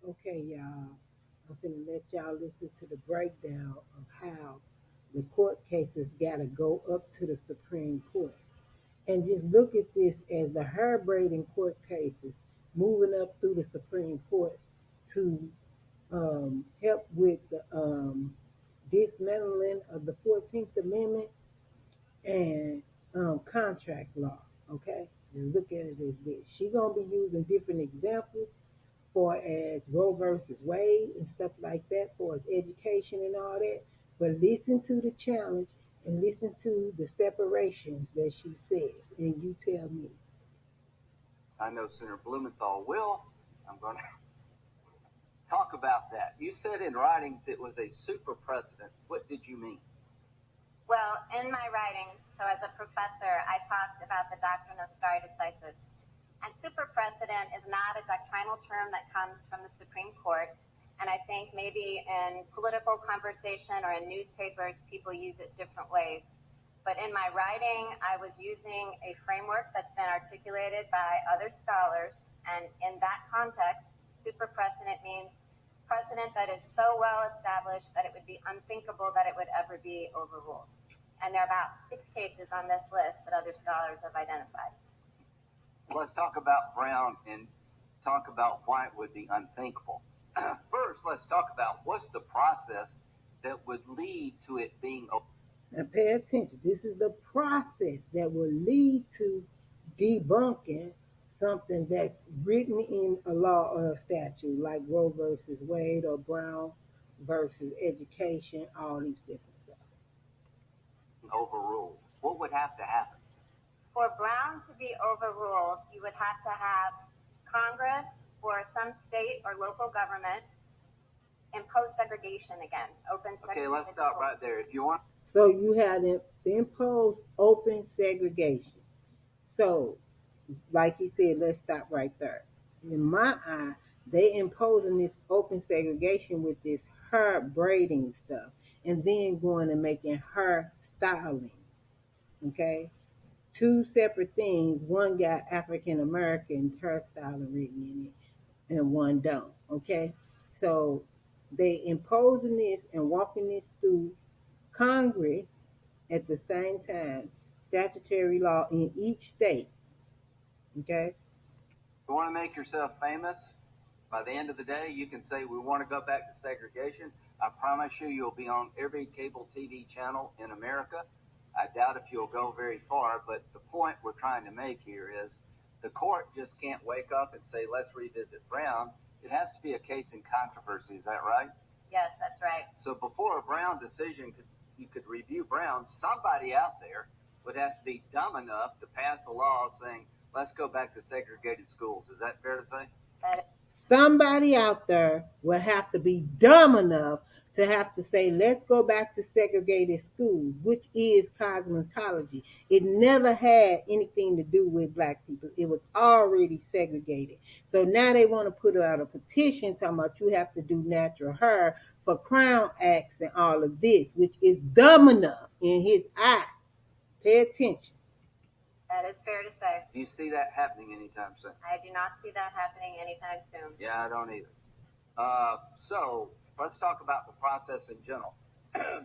Okay, y'all. I'm finna let y'all listen to the breakdown of how the court cases gotta go up to the Supreme Court. And just look at this as the hair braiding court cases moving up through the Supreme Court to help with the dismantling of the 14th Amendment and contract law. Okay, just look at it as this. She gonna be using different examples for as Roe versus Wade and stuff like that for as education and all that. But listen to the challenge and listen to the separations that she says, and you tell me. I know Senator Blumenthal will. I'm going to talk about that. You said in writings it was a super precedent. What did you mean? Well, in my writings, so as a professor, I talked about the doctrine of stare decisis. And super precedent is not a doctrinal term that comes from the Supreme Court. And I think maybe in political conversation or in newspapers, people use it different ways. But in my writing, I was using a framework that's been articulated by other scholars. And in that context, super precedent means precedent that is so well established that it would be unthinkable that it would ever be overruled. And there are about 6 cases on this list that other scholars have identified. Let's talk about Brown and talk about why it would be unthinkable. First, let's talk about what's the process that would lead to it being. Now pay attention. This is the process that will lead to debunking something that's written in a law or a statute, like Roe versus Wade or Brown versus education, all these different stuff. Overruled. What would have to happen? For Brown to be overruled, you would have to have Congress or some state or local government impose segregation again. Open segregation. Okay, let's stop right there. If you want. So you have imposed open segregation. So, like he said, let's stop right there. In my eye, they imposing this open segregation with this hair braiding stuff, and then going and making hair styling. Okay, two separate things. One got African American hairstyling written in it, and one don't. Okay, so they imposing this and walking this through Congress at the same time, statutory law in each state. Okay, You want to make yourself famous? By the end of the day, you can say we want to go back to segregation. I promise you, you'll be on every cable TV channel in America. I doubt if you'll go very far, but the point we're trying to make here is the court just can't wake up and say, let's revisit Brown. It has to be a case in controversy. Is that right? Yes, that's right. So before a Brown decision, you could review Brown, somebody out there would have to be dumb enough to pass a law saying, let's go back to segregated schools. Is that fair to say? somebody out there will have to be dumb enough to have to say, let's go back to segregated schools, which is cosmetology. It never had anything to do with black people. It was already segregated. So now they want to put out a petition talking about you have to do natural hair for crown acts and all of this, which is dumb enough in his eye. Pay attention. That is fair to say. Do you see that happening anytime soon? I do not see that happening anytime soon. Yeah, I don't either. So let's talk about the process in general.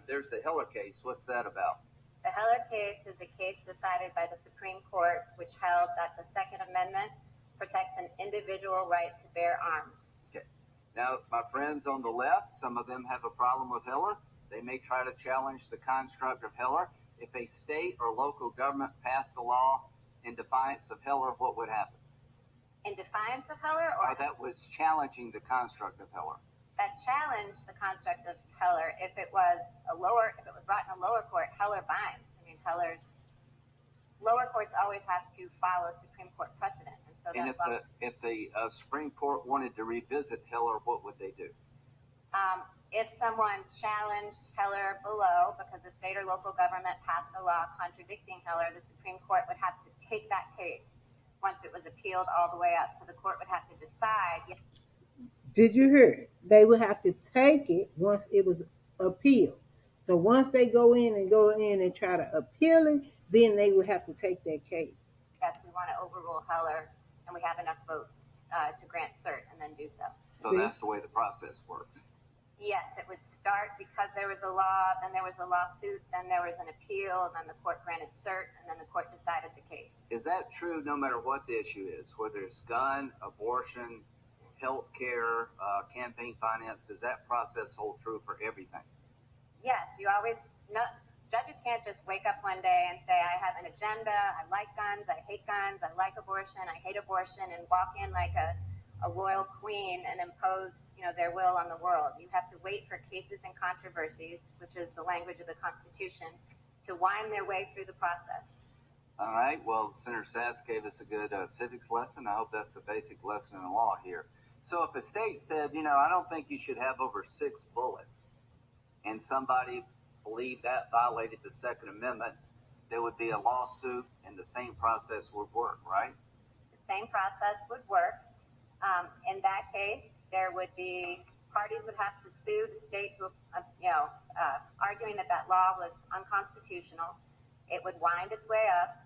There's the Heller case. What's that about? The Heller case is a case decided by the Supreme Court, which held that the Second Amendment protects an individual right to bear arms. Okay. Now, my friends on the left, some of them have a problem with Heller. They may try to challenge the construct of Heller. If a state or local government passed a law in defiance of Heller, what would happen? In defiance of Heller, or that was challenging the construct of Heller? That challenged the construct of Heller. If it was brought in a lower court, Heller binds. I mean, lower courts always have to follow Supreme Court precedent, and so. And if the Supreme Court wanted to revisit Heller, what would they do? If someone challenged Heller below because a state or local government passed a law contradicting Heller, the Supreme Court would have to take that case. Once it was appealed all the way up, so the court would have to decide. Did you hear it? They would have to take it once it was appealed. So once they go in and try to appeal it, then they would have to take that case. Yes, we want to overrule Heller, and we have enough votes to grant cert, and then can do so. So that's the way the process works. Yes, it would start because there was a law, then there was a lawsuit, then there was an appeal, then the court granted cert, and then the court decided the case. Is that true no matter what the issue is, whether it's gun, abortion, health care, campaign finance? Does that process hold true for everything? Yes, you always know. Judges can't just wake up one day and say, I have an agenda, I like guns, I hate guns, I like abortion, I hate abortion, and walk in like a royal queen and impose, their will on the world. You have to wait for cases and controversies, which is the language of the Constitution, to wind their way through the process. All right. Well, Senator Sass gave us a good civics lesson. I hope that's the basic lesson in law here. So if a state said, I don't think you should have over 6 bullets, and somebody believed that violated the Second Amendment, there would be a lawsuit and the same process would work, right? The same process would work. In that case, there would be parties would have to sue the state, arguing that law was unconstitutional. It would wind its way up,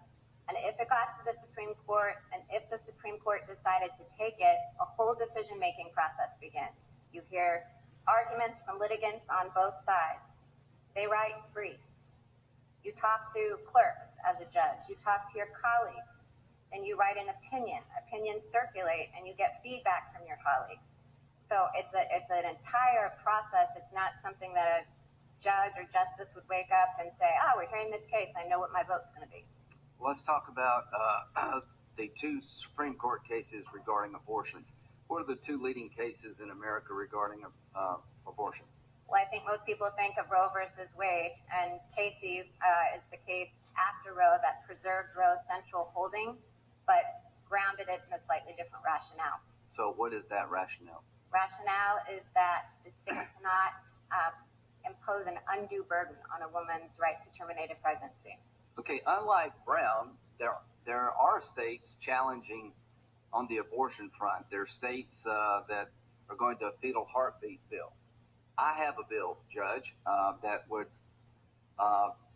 and if it got to the Supreme Court, and if the Supreme Court decided to take it, a whole decision-making process begins. You hear arguments from litigants on both sides. They write briefs. You talk to clerks as a judge. You talk to your colleagues. Then you write an opinion. Opinions circulate, and you get feedback from your colleagues. So it's an entire process. It's not something that a judge or justice would wake up and say, we're hearing this case. I know what my vote's going to be. Let's talk about the 2 Supreme Court cases regarding abortion. What are the 2 leading cases in America regarding abortion? Well, I think most people think of Roe versus Wade, and Casey is the case after Roe that preserved Roe's central holding, but grounded it in a slightly different rationale. So what is that rationale? Rationale is that the state cannot impose an undue burden on a woman's right to terminate a pregnancy. Okay, unlike Brown, there are states challenging on the abortion front. There are states that are going to a fetal heartbeat bill. I have a bill, Judge, that would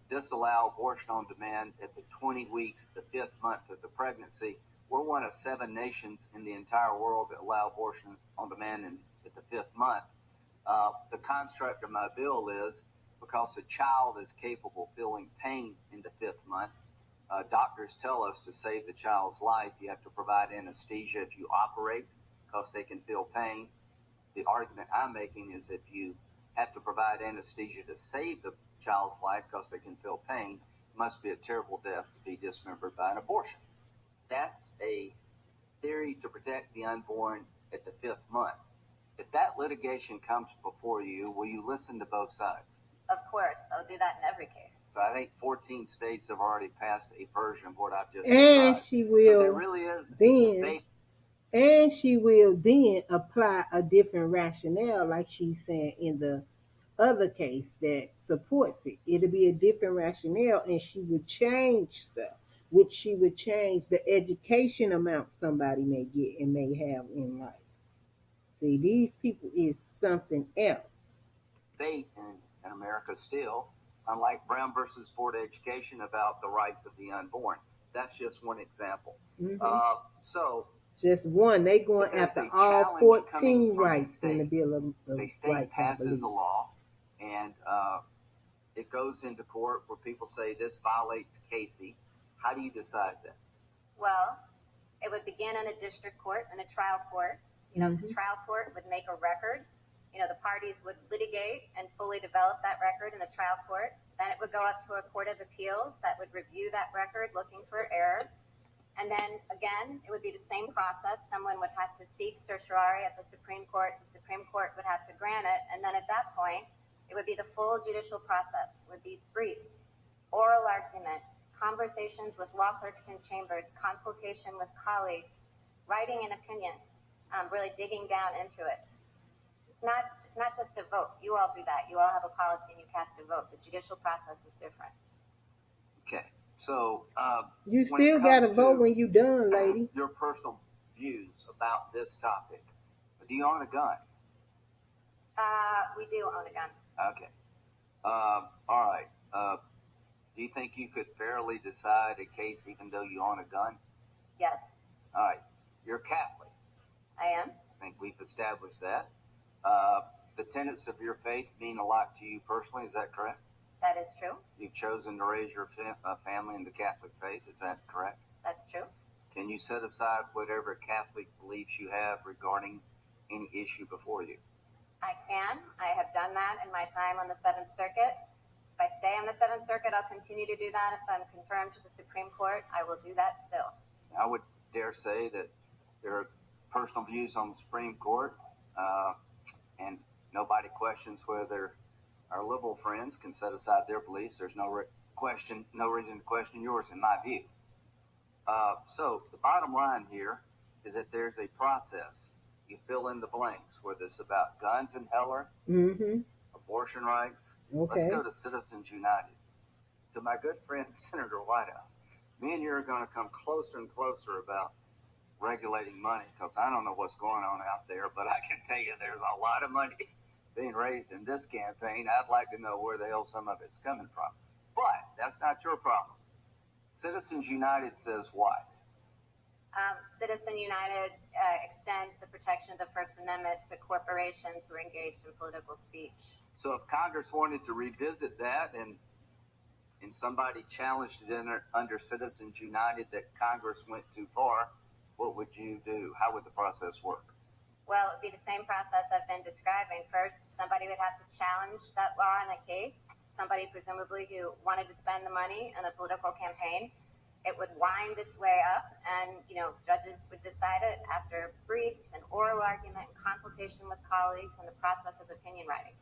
disallow abortion on demand at the 20 weeks, the 5th month of the pregnancy. We're one of 7 nations in the entire world that allow abortion on demand at the 5th month. The construct of my bill is because a child is capable of feeling pain in the 5th month, doctors tell us to save the child's life, you have to provide anesthesia if you operate because they can feel pain. The argument I'm making is if you have to provide anesthesia to save the child's life because they can feel pain, it must be a terrible death to be dismembered by an abortion. That's a theory to protect the unborn at the 5th month. If that litigation comes before you, will you listen to both sides? Of course, I'll do that in every case. So I think 14 states have already passed a version of what I've just And described. she will so there really is then, and she will then apply a different rationale, like she's saying in the other case that supports it. It'll be a different rationale, and she would change stuff, which she would change the education amount somebody may get and may have in life. See, these people is something else. Debate in America still, unlike Brown versus Board of Education about the rights of the unborn. That's just one example. So just one. They going after all 14 rights in the Bill of Rights. The state passes a law, and it goes into court where people say this violates Casey. How do you decide that? Well, it would begin in a district court and a trial court. The trial court would make a record. The parties would litigate and fully develop that record in the trial court. Then it would go up to a court of appeals that would review that record looking for error. And then, again, it would be the same process. Someone would have to seek certiorari at the Supreme Court. The Supreme Court would have to grant it. And then at that point, it would be the full judicial process. It would be briefs, oral argument, conversations with law clerks in chambers, consultation with colleagues, writing an opinion, really digging down into it. It's not just a vote. You all do that. You all have a policy and you cast a vote. The judicial process is different. Okay. So you still got to vote when you're done, lady. Your personal views about this topic. Do you own a gun? We do own a gun. Okay. All right. Do you think you could fairly decide a case even though you own a gun? Yes. All right. You're Catholic. I am. Thank we've established that. The tenets of your faith mean a lot to you personally. Is that correct? That is true. You've chosen to raise your family in the Catholic faith. Is that correct? That's true. Can you set aside whatever Catholic beliefs you have regarding any issue before you? I can. I have done that in my time on the Seventh Circuit. If I stay on the Seventh Circuit, I'll continue to do that. If I'm confirmed to the Supreme Court, I will do that still. I would dare say that there are personal views on the Supreme Court, and nobody questions whether our liberal friends can set aside their beliefs. There's no reason to question yours, in my view. So the bottom line here is that there's a process. You fill in the blanks, whether it's about guns and Heller, abortion rights. Okay. Let's go to Citizens United. To my good friend, Senator Whitehouse, me and you are going to come closer and closer about regulating money, because I don't know what's going on out there, but I can tell you there's a lot of money being raised in this campaign. I'd like to know where the hell some of it's coming from. But that's not your problem. Citizens United says what? Citizen United extends the protection of the First Amendment to corporations who are engaged in political speech. So if Congress wanted to revisit that and somebody challenged it under Citizens United that Congress went too far, what would you do? How would the process work? Well, it would be the same process I've been describing. First, somebody would have to challenge that law in a case, somebody presumably who wanted to spend the money in a political campaign. It would wind its way up, and judges would decide it after briefs and oral argument and consultation with colleagues and the process of opinion writing.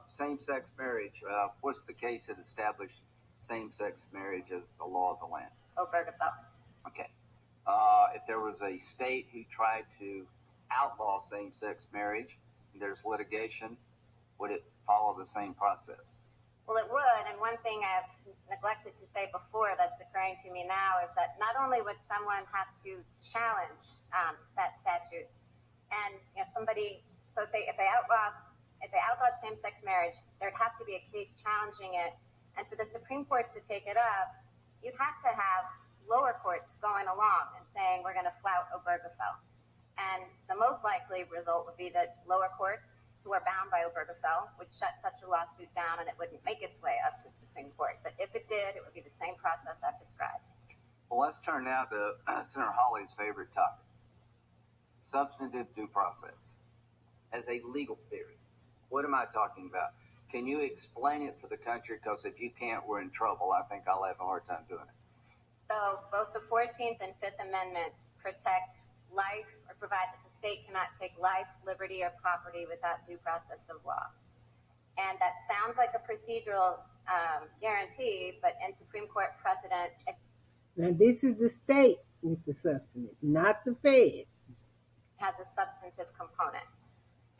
Same-sex marriage. What's the case that established same-sex marriage as the law of the land? Obergefell. Okay. If there was a state who tried to outlaw same-sex marriage, and there's litigation, would it follow the same process? Well, it would, and one thing I've neglected to say before that's occurring to me now is that not only would someone have to challenge that statute, and if they outlawed same-sex marriage, there'd have to be a case challenging it, and for the Supreme Court to take it up, you'd have to have lower courts going along and saying we're going to flout Obergefell, and the most likely result would be that lower courts who are bound by Obergefell would shut such a lawsuit down and it wouldn't make its way up to the Supreme Court. But if it did, it would be the same process I've described. Well, let's turn now to Senator Hawley's favorite topic, substantive due process. As a legal theory, what am I talking about? Can you explain it for the country? Because if you can't, we're in trouble. I think I'll have a hard time doing it. So both the 14th and 5th Amendments protect life or provide that the state cannot take life, liberty, or property without due process of law. And that sounds like a procedural guarantee, but in Supreme Court precedent... Now, this is the state with the substance, not the feds. ...has a substantive component.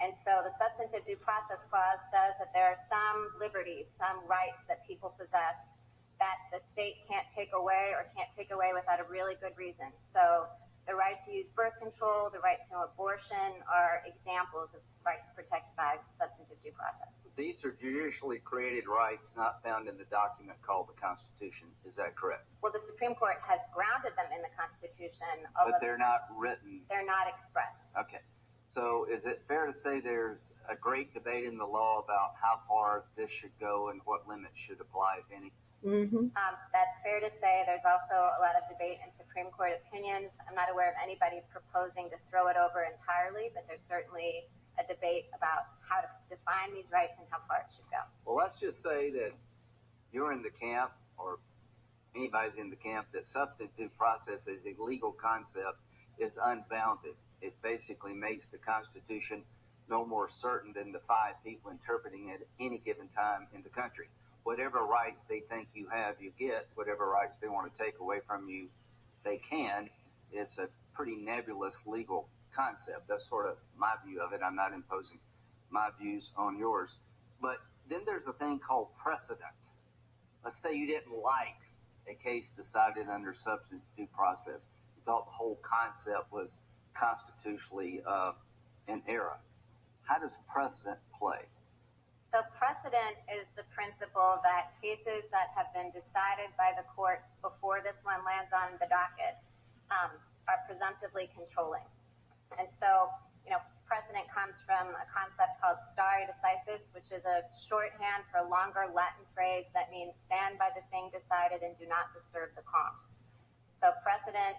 And so the Substantive Due Process Clause says that there are some liberties, some rights that people possess that the state can't take away or can't take away without a really good reason. So the right to use birth control, the right to abortion are examples of rights protected by substantive due process. These are judicially created rights not found in the document called the Constitution. Is that correct? Well, the Supreme Court has grounded them in the Constitution. But they're not written. They're not expressed. Okay. So is it fair to say there's a great debate in the law about how far this should go and what limits should apply, if any? That's fair to say. There's also a lot of debate in Supreme Court opinions. I'm not aware of anybody proposing to throw it over entirely, but there's certainly a debate about how to define these rights and how far it should go. Well, let's just say that you're in the camp, or anybody's in the camp, that substantive due process as a legal concept is unbounded. It basically makes the Constitution no more certain than the 5 people interpreting it at any given time in the country. Whatever rights they think you have, you get. Whatever rights they want to take away from you, they can. It's a pretty nebulous legal concept. That's sort of my view of it. I'm not imposing my views on yours. But then there's a thing called precedent. Let's say you didn't like a case decided under substantive due process. You thought the whole concept was constitutionally in error. How does precedent play? So precedent is the principle that cases that have been decided by the court before this one lands on the docket are presumptively controlling. And so, precedent comes from a concept called stare decisis, which is a shorthand for a longer Latin phrase that means stand by the thing decided and do not disturb the calm. So precedent